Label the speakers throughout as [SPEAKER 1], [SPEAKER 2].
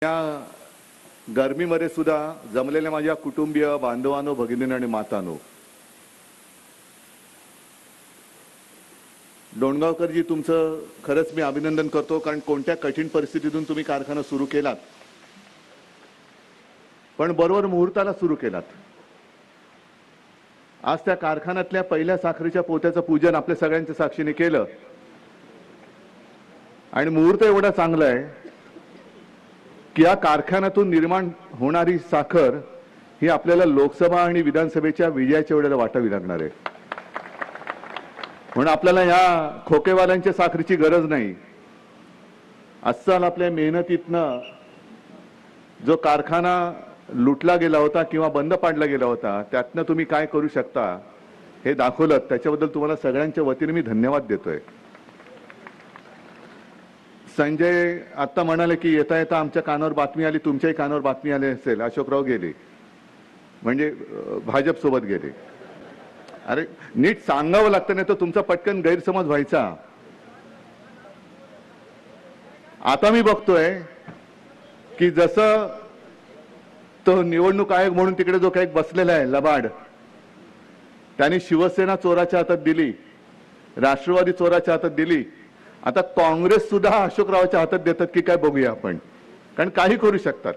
[SPEAKER 1] या गरमीमध्ये सुद्धा जमलेल्या माझ्या कुटुंबीय बांधवांनो, भगिनींनो आणि मातांनो, डोणगावकरजी तुमचं खरंच मी अभिनंदन करतो, कारण कोणत्या कठीण परिस्थितीतून तुम्ही कारखाना सुरू केलात, पण बरोबर मुहूर्ताला सुरू केलात. आज त्या कारखान्यातल्या पहिल्या साखरेच्या पोत्याचं पूजन आपल्या सगळ्यांच्या साक्षीने केलं आणि मुहूर्त एवढा चांगला आहे की या कारखान्यातून निर्माण होणारी साखर ही आपल्याला लोकसभा आणि विधानसभेच्या विजयाच्या वेळेला वाटावी लागणार आहे. म्हणून आपल्याला या खोकेवाल्यांच्या साखरेची गरज नाही. अस्सल आपल्या मेहनतीतनं जो कारखाना लुटला गेला होता किंवा बंद पाडला गेला होता, त्यातनं तुम्ही काय करू शकता हे दाखवलं. त्याच्याबद्दल तुम्हाला सगळ्यांच्या वतीने मी धन्यवाद देतोय. संजय आता म्हणाले की येता येता आमच्या कानावर बातमी आली, तुमच्याही कानावर बातमी आली असेल, अशोकराव गेले म्हणजे भाजप सोबत गेले. अरे नीट सांगावं लागतं, नाही तर तुमचा पटकन गैरसमज व्हायचा. आता मी बघतोय की जसं तो निवडणूक आयोग म्हणून तिकडे जो काही बसलेला आहे लबाड, त्याने शिवसेना चोराच्या हातात दिली, राष्ट्रवादी चोराच्या हातात दिली, आता काँग्रेस सुद्धा अशोकरावाच्या हातात देतात की काय बघूया आपण, कारण काही करू शकतात.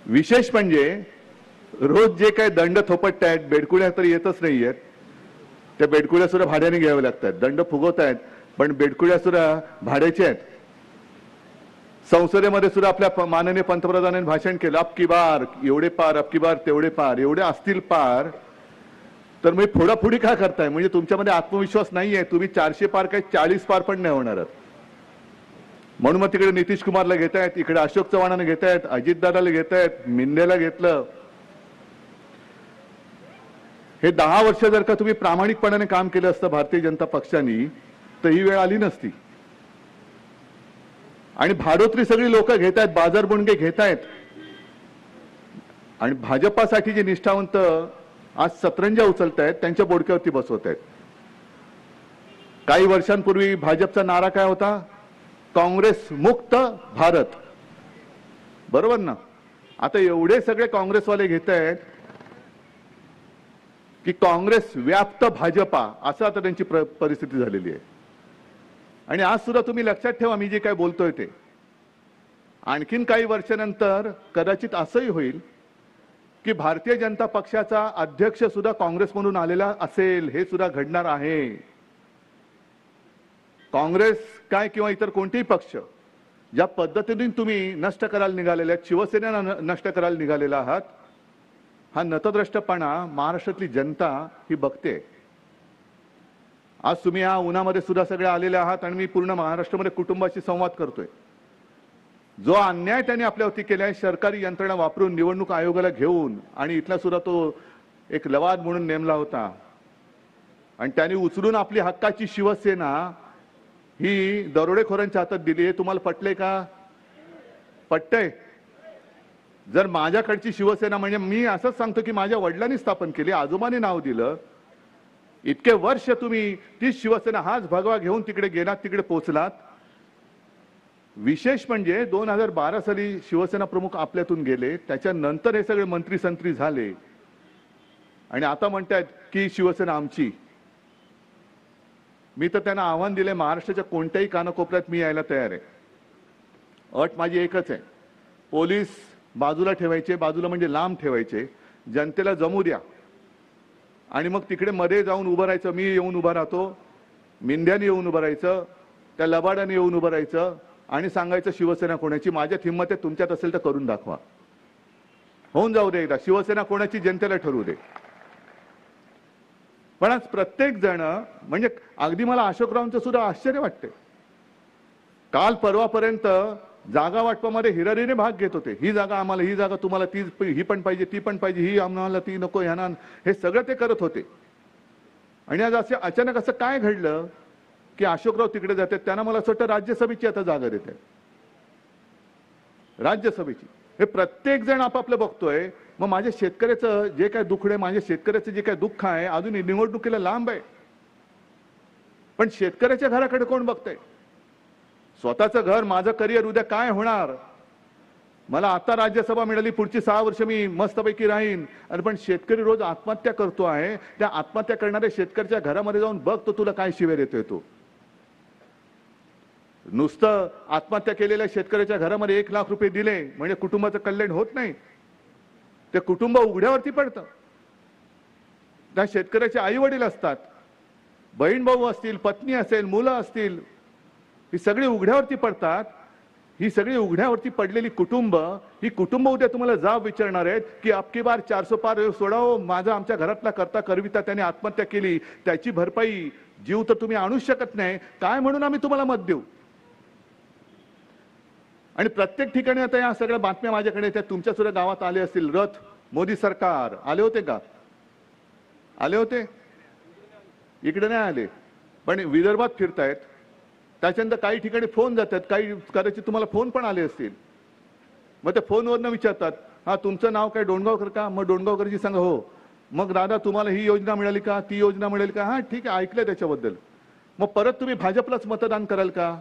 [SPEAKER 1] विशेष म्हणजे रोज जे काही दंड थोपटतायत, बेडकुड्या तर येतच नाहीयेत, त्या बेडकुड्या सुद्धा भाड्याने घ्याव्या लागतात. दंड फुगवतायत पण बेडकुड्या सुद्धा भाड्याच्या आहेत. संसदेमध्ये सुद्धा आपल्या माननीय पंतप्रधानांनी भाषण केलं, अबकी बार एवढे पार, अबकी बार तेवढे पार, एवढे असतील पार. तर मी फोडाफोडी का करताय? म्हणजे तुमच्यामध्ये आत्मविश्वास नाहीये. तुम्ही 400 पार काय 40 पार पण नाही होणार. म्हणून मग तिकडे नितीश कुमारला घेतायत, इकडे अशोक चव्हाणांना घेतायत, अजितदादाला घेतायत, मिंदेला घेतलं. हे 10 वर्ष जर का तुम्ही प्रामाणिकपणाने काम केलं असतं भारतीय जनता पक्षाने, तर ही वेळ आली नसती. आणि भाडोत्री सगळी लोक घेतायत, बाजार बुणगे घेतायत, आणि भाजपासाठी जे निष्ठावंत आज सतरंजा उचलतायत त्यांच्या बोडक्यावरती बसवत आहेत. काही वर्षांपूर्वी भाजपचा नारा काय होता? काँग्रेस मुक्त भारत, बरोबर ना? आता एवढे सगळे काँग्रेसवाले घेत आहेत की काँग्रेस व्याप्त भाजपा, असं आता त्यांची परिस्थिती झालेली आहे. आणि आज सुद्धा तुम्ही लक्षात ठेवा, मी जे काय बोलतोय ते आणखीन काही वर्षानंतर कदाचित असंही होईल की भारतीय जनता पक्षाचा अध्यक्ष सुद्धा काँग्रेसमधून आलेला असेल. हे सुद्धा घडणार आहे. काँग्रेस काय किंवा इतर कोणतेही पक्ष ज्या पद्धतीने तुम्ही नष्ट करायला निघालेले आहेत, शिवसेना नष्ट करायला निघालेला आहात, हा नतद्रष्टपणा महाराष्ट्रातली जनता ही बघते. आज तुम्ही या उन्हामध्ये सुद्धा सगळे आलेले आहात आणि मी पूर्ण महाराष्ट्रामध्ये कुटुंबाशी संवाद करतोय. जो अन्याय त्यांनी आपल्यावरती केलाय, सरकारी यंत्रणा वापरून निवडणूक आयोगाला घेऊन, आणि इथला सुद्धा तो एक लवाद म्हणून नेमला होता, आणि त्यांनी उचलून आपली हक्काची शिवसेना ही दरोडेखोरांच्या हातात दिली. हे तुम्हाला पटले का? पटतंय? जर माझ्याकडची शिवसेना, म्हणजे मी असंच सांगतो की माझ्या वडिलांनी स्थापन केली, आजोबांनी नाव दिलं, इतके वर्ष तुम्ही तीच शिवसेना हाच भगवा घेऊन तिकडे गेलात, तिकडे पोहोचलात. विशेष म्हणजे 2012 साली शिवसेना प्रमुख आपल्यातून गेले, त्याच्यानंतर हे सगळे मंत्री संत्री झाले, आणि आता म्हणतायत की शिवसेना आमची. मी तर त्यांना आव्हान दिले, महाराष्ट्राच्या कोणत्याही कानाकोपऱ्यात मी यायला तयार आहे. अट माझी एकच आहे, पोलीस बाजूला ठेवायचे, बाजूला म्हणजे लांब ठेवायचे, जनतेला जमू द्या, आणि मग तिकडे मध्ये जाऊन उभं राहायचं. मी येऊन उभा राहतो, मिंद्याने येऊन उभं राहायचं, त्या लबाडाने येऊन उभं राहायचं, आणि सांगायचं शिवसेना कोणाची. माझ्यात हिंमत आहे, तुमच्यात असेल तर करून दाखवा. होऊन जाऊ दे एकदा, शिवसेना कोणाची जनतेला ठरवू दे. पण आज प्रत्येक जण, म्हणजे अगदी मला अशोकरावांचं सुद्धा आश्चर्य वाटते. काल परवापर्यंत जागा वाटपामध्ये हिरारीने भाग घेत होते. ही जागा आम्हाला, ही जागा तुम्हाला, ती ही पण पाहिजे, ती पण पाहिजे, ही आम्हाला, ती नको, ह्यांना, हे सगळं ते करत होते. आणि आज असे अचानक असं काय घडलं की अशोकराव तिकडे जातात? त्यांना मला असं वाटतं राज्यसभेची आता जागा देत आहे, राज्यसभेची. हे प्रत्येक जण आपापलं बघतोय. मग माझ्या शेतकऱ्याचं जे काय दुःख आहे, माझ्या शेतकऱ्याचं जे काय दुःख आहे, अजून निवडणुकीला लांब आहे, पण शेतकऱ्याच्या घराकडे कोण बघतंय? स्वतःचं घर, माझं करिअर उद्या काय होणार, मला आता राज्यसभा मिळाली, पुढची 6 वर्ष मी मस्तपैकी राहीन, आणि पण शेतकरी रोज आत्महत्या करतो आहे. त्या आत्महत्या करणाऱ्या शेतकऱ्याच्या घरामध्ये जाऊन बघ, तो तुला काय शिव्या देतोय. तो नुसतं आत्महत्या केलेल्या शेतकऱ्याच्या घरामध्ये 1 लाख रुपये दिले म्हणजे कुटुंबाचं कल्याण होत नाही. ते कुटुंब उघड्यावरती पडतं. त्या शेतकऱ्याचे आई वडील असतात, बहीण भाऊ असतील, पत्नी असेल, मुलं असतील, ही सगळी उघड्यावरती पडतात. ही सगळी उघड्यावरती पडलेली कुटुंब, ही कुटुंब उद्या तुम्हाला जाब विचारणार आहेत की अबकी बार 400 पार सोडावं, माझा आमच्या घरातला करता करविता त्याने आत्महत्या केली, त्याची भरपाई जीव तर तुम्ही आणू शकत नाही, काय म्हणून आम्ही तुम्हाला मत देऊ. आणि प्रत्येक ठिकाणी आता या सगळ्या बातम्या माझ्याकडे येतात. तुमच्या सुद्धा गावात आले असतील रथ, मोदी सरकार आले होते का? आले होते? इकडे नाही आले, पण विदर्भात फिरतायत. त्याच्यानंतर काही ठिकाणी फोन जातात, काही कदाचित तुम्हाला फोन पण आले असतील. मग ते फोनवरनं विचारतात, हा तुमचं नाव काय डोणगावकर का? मग डोणगावकरजी सांगा हो. मग दादा तुम्हाला ही योजना मिळाली का, ती योजना मिळेल का? हा ठीक आहे, ऐकलंय त्याच्याबद्दल. मग परत तुम्ही भाजपलाच मतदान कराल का?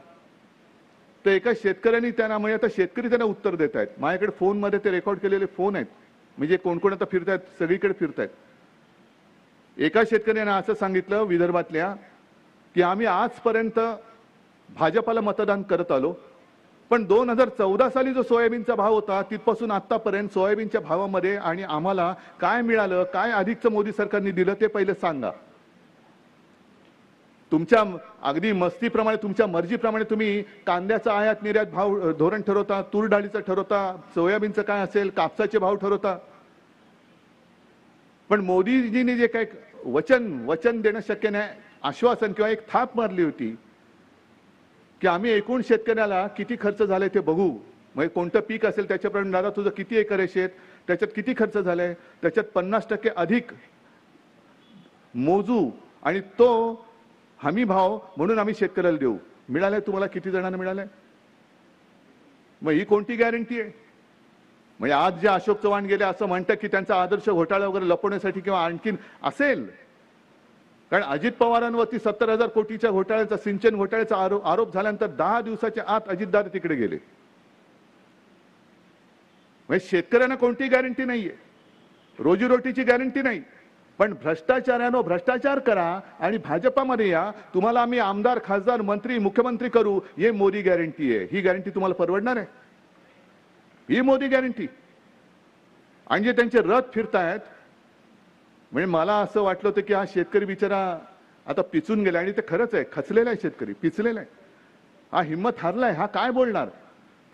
[SPEAKER 1] तर एका शेतकऱ्यांनी त्यांना, म्हणजे आता शेतकरी त्यांना उत्तर देत आहेत. माझ्याकडे फोनमध्ये ते रेकॉर्ड केलेले फोन आहेत, म्हणजे कोण कोण आता फिरतायत, सगळीकडे फिरतायत. एका शेतकऱ्याने असं सांगितलं विदर्भातल्या की आम्ही आजपर्यंत भाजपाला मतदान करत आलो, पण 2014 साली जो सोयाबीनचा भाव होता तिथपासून आतापर्यंत सोयाबीनच्या भावामध्ये आणि आम्हाला काय मिळालं, काय अधिकचं मोदी सरकारने दिलं ते पहिले सांगा. तुमच्या अगदी मस्तीप्रमाणे, तुमच्या मर्जीप्रमाणे तुम्ही कांद्याचा आयात निर्यात भाव धोरण ठरवता, तूर डाळीचं ठरवता, सोयाबीनचं काय असेल, कापसाचे भाव ठरवता. पण मोदीजींनी जे काही वचन देणं शक्य नाही, आश्वासन किंवा एक थाप मारली होती की आम्ही एकूण शेतकऱ्याला किती खर्च झालाय ते बघू. म्हणजे कोणतं पीक असेल त्याच्याप्रमाणे, दादा तुझं किती एकर आहे शेत, त्याच्यात किती खर्च झालाय, त्याच्यात 50% अधिक मोजू आणि तो हमी भाव म्हणून आम्ही शेतकऱ्याला देऊ. मिळालंय तुम्हाला? किती जणांना मिळालंय? मग ही कोणती गॅरंटी आहे? म्हणजे आज जे अशोक चव्हाण गेले असं म्हणतात की त्यांचा आदर्श घोटाळा वगैरे लपवण्यासाठी किंवा आणखीन असेल, कारण अजित पवारांवरती 70,000 कोटीच्या घोटाळ्याचा, सिंचन घोटाळ्याचा आरोप झाल्यानंतर 10 दिवसाच्या आत अजितदादा तिकडे गेले. म्हणजे शेतकऱ्यांना कोणती गॅरंटी नाहीये, रोजीरोटीची गॅरंटी नाही. पण भ्रष्टाचारानं भ्रष्टाचार करा आणि भाजपामध्ये या, तुम्हाला आम्ही आमदार, खासदार, मंत्री, मुख्यमंत्री करू, हे मोदी गॅरंटी आहे. ही गॅरंटी तुम्हाला परवडणार आहे? ही मोदी गॅरंटी? आणि जे त्यांचे रथ फिरतायत, म्हणजे मला असं वाटलं होतं की हा शेतकरी बिचारा आता पिचून गेला, आणि ते खरंच आहे, खचलेला आहे शेतकरी, पिचलेला आहे, हा हिंमत हारलाय, हा काय बोलणार.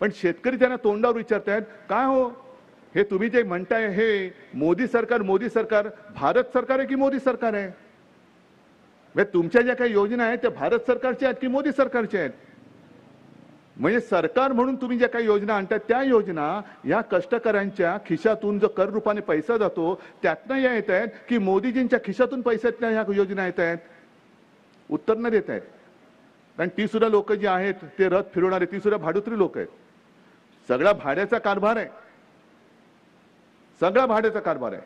[SPEAKER 1] पण शेतकरी त्यांना तोंडावर विचारतायत, काय हो हे तुम्ही जे म्हणताय हे मोदी सरकार भारत सरकार आहे की मोदी सरकार आहे? म्हणजे तुमच्या ज्या काही योजना आहेत त्या भारत सरकारच्या आहेत की मोदी सरकारच्या आहेत? म्हणजे सरकार म्हणून तुम्ही ज्या काही योजना आणताय त्या योजना या कष्टकऱ्यांच्या खिशातून जो कर रूपाने पैसा जातो त्यातनं या येत आहेत की मोदीजींच्या खिशातून पैशातल्या ह्या योजना येत आहेत? उत्तर न देत आहेत. कारण ती सुद्धा लोक जी आहेत ते रथ फिरवणारे, ती सुद्धा भाडुत्री लोक आहेत. सगळा भाड्याचा कारभार आहे, सगळा भाड्याचा कारभार आहे.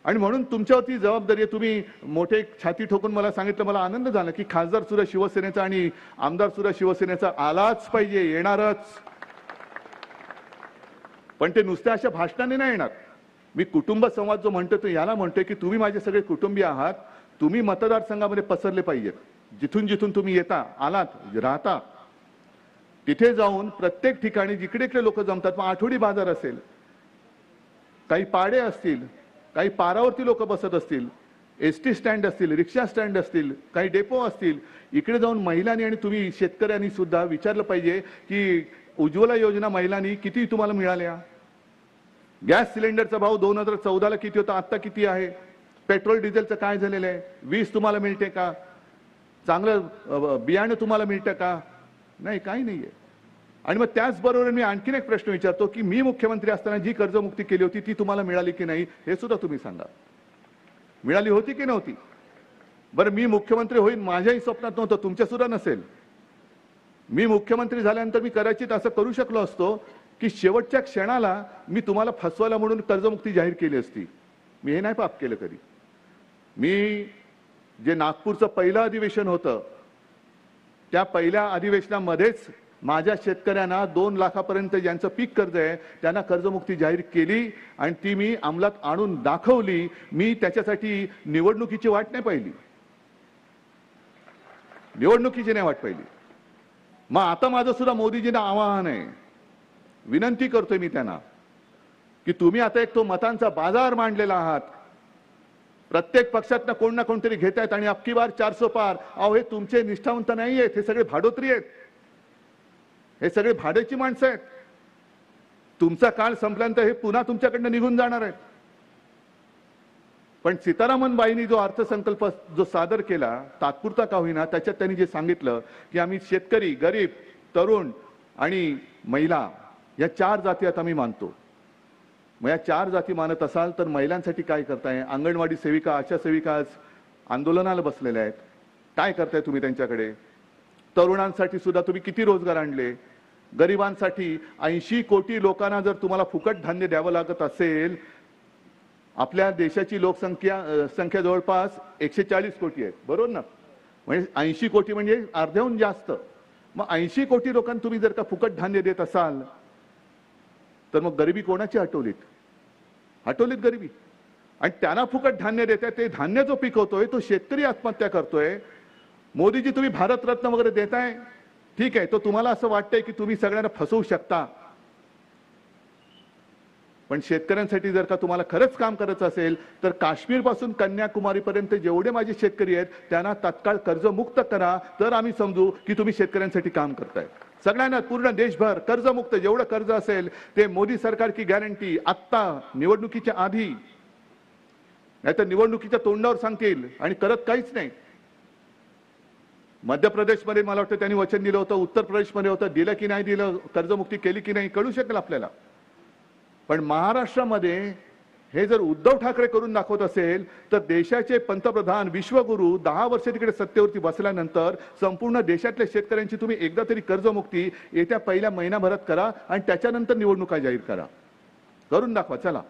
[SPEAKER 1] आणि म्हणून तुमच्यावरती जबाबदारी आहे. तुम्ही मोठे छाती ठोकून मला सांगितलं, मला आनंद झाला की खासदार सुद्धा शिवसेनेचा आणि आमदार सुद्धा शिवसेनेचा आलाच पाहिजे, येणारच. पण ते नुसत्या अशा भाषणाने नाही येणार. मी कुटुंब संवाद जो म्हणतो तो याला म्हणतोय की तुम्ही माझे सगळे कुटुंबीय आहात, तुम्ही मतदारसंघामध्ये पसरले पाहिजेत. जिथून जिथून तुम्ही येता, आलात, राहता, तिथे जाऊन प्रत्येक ठिकाणी जिकडे इकडे लोक जमतात, मग आठवडी बाजार असेल, काही पाडे असतील, काही पारावरती लोक बसत असतील, एसटी स्टँड असतील, रिक्षा स्टँड असतील, काही डेपो असतील, इकडे जाऊन महिलांनी आणि तुम्ही शेतकऱ्यांनी सुद्धा विचारलं पाहिजे की उज्ज्वला योजना महिलांनी किती तुम्हाला मिळाल्या? गॅस सिलेंडरचा भाव 2014ला किती होता, आता किती आहे? पेट्रोल डिझेलचं काय झालेलं आहे? वीज तुम्हाला मिळते का? चांगलं बियाणं तुम्हाला मिळतं का? नाही, काही नाहीये. आणि मग त्याचबरोबर मी आणखीन एक प्रश्न विचारतो की मी मुख्यमंत्री असताना जी कर्जमुक्ती केली होती ती तुम्हाला मिळाली की नाही हे सुद्धा तुम्ही सांगा. मिळाली होती की नव्हती? बरं, मी मुख्यमंत्री होईन माझ्याही स्वप्नात नव्हतं, तुमच्या सुद्धा नसेल. मी मुख्यमंत्री झाल्यानंतर मी कदाचित असं करू शकलो असतो की शेवटच्या क्षणाला मी तुम्हाला फसवायला म्हणून कर्जमुक्ती जाहीर केली असती. मी हे नाही पाप केलं कधी. मी जे नागपूरचं पहिलं अधिवेशन होतं त्या पहिल्या अधिवेशनामध्येच माझ्या शेतकऱ्यांना 2 लाखापर्यंत ज्यांचं पीक कर्ज आहे त्यांना कर्जमुक्ती जाहीर केली आणि ती मी अंमलात आणून दाखवली. मी त्याच्यासाठी निवडणुकीची वाट नाही पाहिली, निवडणुकीची नाही वाट पाहिली. मग आता माझं सुद्धा मोदीजींना आवाहन आहे, विनंती करतोय मी त्यांना की तुम्ही आता एक तो मतांचा बाजार मांडलेला आहात. प्रत्येक पक्षातनं कोण ना कोणतरी घेत आहेत आणि अबकी बार 400 पार. अहो हे तुमचे निष्ठावंत नाही आहेत, हे सगळे भाडोत्री आहेत, हे सगळे भाड्याची माणसं आहेत. तुमचा काळ संपल्यानंतर हे पुन्हा तुमच्याकडनं निघून जाणार आहेत. पण सीतारामन बाईंनी जो अर्थसंकल्प जो सादर केला तात्पुरता का होईना, त्याच्यात त्यांनी जे सांगितलं की आम्ही शेतकरी, गरीब, तरुण आणि महिला या 4 जाती आता आम्ही मानतो. मग या 4 जाती मानत असाल तर महिलांसाठी काय करताय? अंगणवाडी सेविका, आशा सेविका आज आंदोलनाला बसलेल्या आहेत. काय करताय तुम्ही त्यांच्याकडे? तरुणांसाठी सुद्धा तुम्ही किती रोजगार आणले? गरिबांसाठी 80 कोटी लोकांना जर तुम्हाला फुकट धान्य द्यावं लागत असेल, आपल्या देशाची संख्या जवळपास 140 कोटी आहे, बरोबर ना? म्हणजे 80 कोटी म्हणजे अर्ध्याहून जास्त. मग 80 कोटी लोकांना तुम्ही जर का फुकट धान्य देत असाल तर मग गरिबी कोणाची हटवलीत? हटवलीत गरिबी. आणि त्यांना फुकट धान्य देताय, ते धान्य जो पिकवतोय तो शेतकरी आत्महत्या करतोय. मोदीजी तुम्ही भारतरत्न वगैरे देताय, ठीक आहे, तो तुम्हाला असं वाटतंय की तुम्ही सगळ्यांना फसवू शकता. पण शेतकऱ्यांसाठी जर का तुम्हाला खरंच काम करायचं असेल तर काश्मीर पासून कन्याकुमारी पर्यंत जेवढे माझे शेतकरी आहेत त्यांना तात्काळ कर्जमुक्त करा, तर आम्ही समजू की तुम्ही शेतकऱ्यांसाठी काम करताय. सगळ्यांना पूर्ण देशभर कर्जमुक्त, जेवढं कर्ज असेल ते मोदी सरकार की गॅरंटी. आत्ता निवडणुकीच्या आधी, नाहीतर निवडणुकीच्या तोंडावर सांगतील आणि करत काहीच नाही. मध्य प्रदेशमध्ये मला वाटतं त्यांनी वचन दिलं होतं, उत्तर प्रदेशमध्ये होतं, दिलं की नाही दिलं, कर्जमुक्ती केली की नाही कळू शकेल आपल्याला. पण महाराष्ट्रामध्ये हे जर उद्धव ठाकरे करून दाखवत असेल तर देशाचे पंतप्रधान, विश्वगुरु 10 वर्ष तिकडे सत्तेवरती बसल्यानंतर संपूर्ण देशातल्या शेतकऱ्यांची तुम्ही एकदा तरी कर्जमुक्ती येत्या पहिल्या महिनाभरात करा आणि त्याच्यानंतर निवडणुका जाहीर करा. करून दाखवा चला.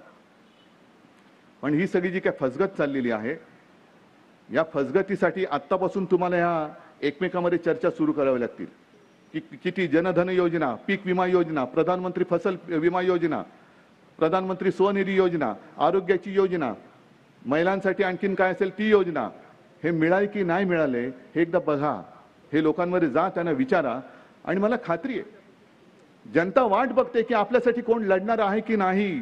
[SPEAKER 1] पण ही सगळी जी काय फसगत चाललेली आहे, या फसगतीसाठी आत्तापासून तुम्हाला या एकमेकांमध्ये चर्चा सुरू कराव्या लागतील की किती जनधन योजना, पीक विमा योजना, प्रधानमंत्री फसल विमा योजना, प्रधानमंत्री स्वनिधी योजना, आरोग्याची योजना, महिलांसाठी आणखीन काय असेल ती योजना, हे मिळाले की नाही मिळाले हे एकदा बघा. हे लोकांमध्ये जा, त्यांना विचारा. आणि मला खात्री आहे जनता वाट बघते की आपल्यासाठी कोण लढणार आहे की नाही.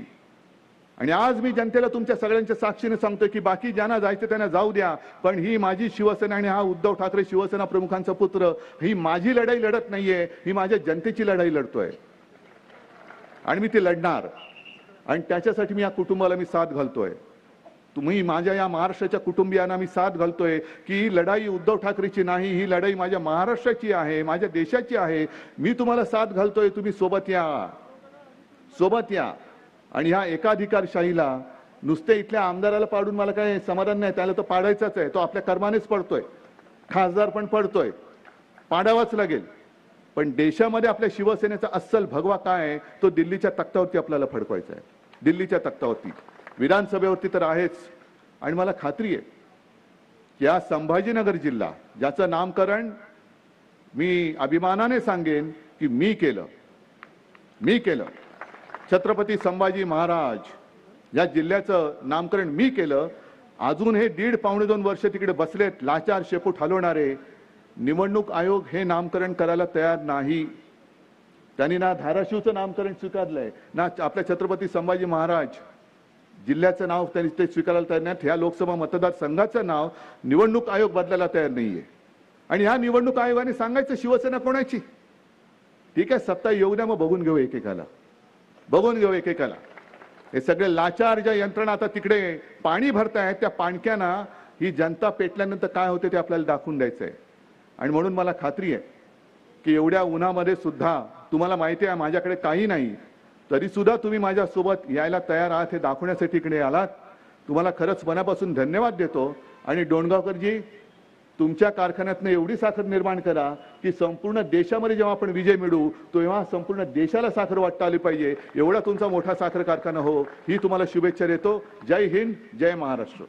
[SPEAKER 1] आणि आज मी जनतेला तुमच्या सगळ्यांच्या साक्षीने सांगतोय की बाकी ज्यांना जायचं त्यांना जाऊ द्या, पण ही माझी शिवसेना आणि हा उद्धव ठाकरे शिवसेना प्रमुखांचा पुत्र, ही माझी लढाई लढत नाहीये, ही माझ्या जनतेची लढाई लढतोय आणि मी ती लढणार. आणि त्याच्यासाठी मी या कुटुंबाला मी साथ घालतोय. तुम्ही माझ्या या महाराष्ट्राच्या कुटुंबियांना मी साथ घालतोय की ही लढाई उद्धव ठाकरेची नाही, ही लढाई माझ्या महाराष्ट्राची आहे, माझ्या देशाची आहे. मी तुम्हाला साथ घालतोय, तुम्ही सोबत या, सोबत या. आणि ह्या एकाधिकारशाहीला नुसते इथल्या आमदाराला पाडून मला काय समाधान नाही, त्याला तो पाडायचाच आहे. तो आपल्या कर्मानेच पडतोय, खासदार पण पडतोय, पाडावाच लागेल. पण देशामध्ये आपल्या शिवसेनेचा अस्सल भगवा काय आहे तो दिल्लीच्या तख्तावरती आपल्याला फडकवायचा आहे. दिल्लीच्या तख्तावरती, विधानसभेवरती तर आहेच. आणि मला खात्री आहे की या संभाजीनगर जिल्हा ज्याचं नामकरण मी अभिमानाने सांगेन की मी केलं, छत्रपती संभाजी महाराज या जिल्ह्याचं नामकरण मी केलं. अजून हे 1.5-2 वर्ष तिकडे बसलेत लाचार शेपूट हलवणारे. निवडणूक आयोग हे नामकरण करायला तयार नाही. त्यांनी ना धाराशिवचं नामकरण स्वीकारलंय, ना आपल्या छत्रपती संभाजी महाराज जिल्ह्याचं नाव त्यांनी ते स्वीकारायला तयार नाहीत. ह्या लोकसभा मतदारसंघाचं नाव निवडणूक आयोग बदलायला तयार नाहीये. आणि ह्या निवडणूक आयोगाने सांगायचं शिवसेना कोणाची. ठीक आहे, सत्ता येऊ द्या, मग बघून घेऊ एकेकाला, बघून घेऊ एकेकाला. हे सगळे लाचार ज्या यंत्रणा आता तिकडे पाणी भरतायत, त्या पाणक्यांना ही जनता पेटल्यानंतर काय होते ते आपल्याला दाखवून द्यायचं आहे. आणि म्हणून मला खात्री आहे की एवढ्या उन्हामध्ये सुद्धा तुम्हाला माहिती आहे माझ्याकडे काही नाही, तरी सुद्धा तुम्ही माझ्या सोबत यायला तयार आहात हे दाखवण्यासाठी इकडे आलात. तुम्हाला खरंच मनापासून धन्यवाद देतो. आणि डोणगावकरजी, तुमच्या कारखान्यातनं एवढी साखर निर्माण करा की संपूर्ण देशामध्ये जेव्हा आपण विजय मिळवू तेव्हा संपूर्ण देशाला साखर वाटता आली पाहिजे. एवढा तुमचा मोठा साखर कारखाना हो, ही तुम्हाला शुभेच्छा देतो. जय हिंद, जय महाराष्ट्र.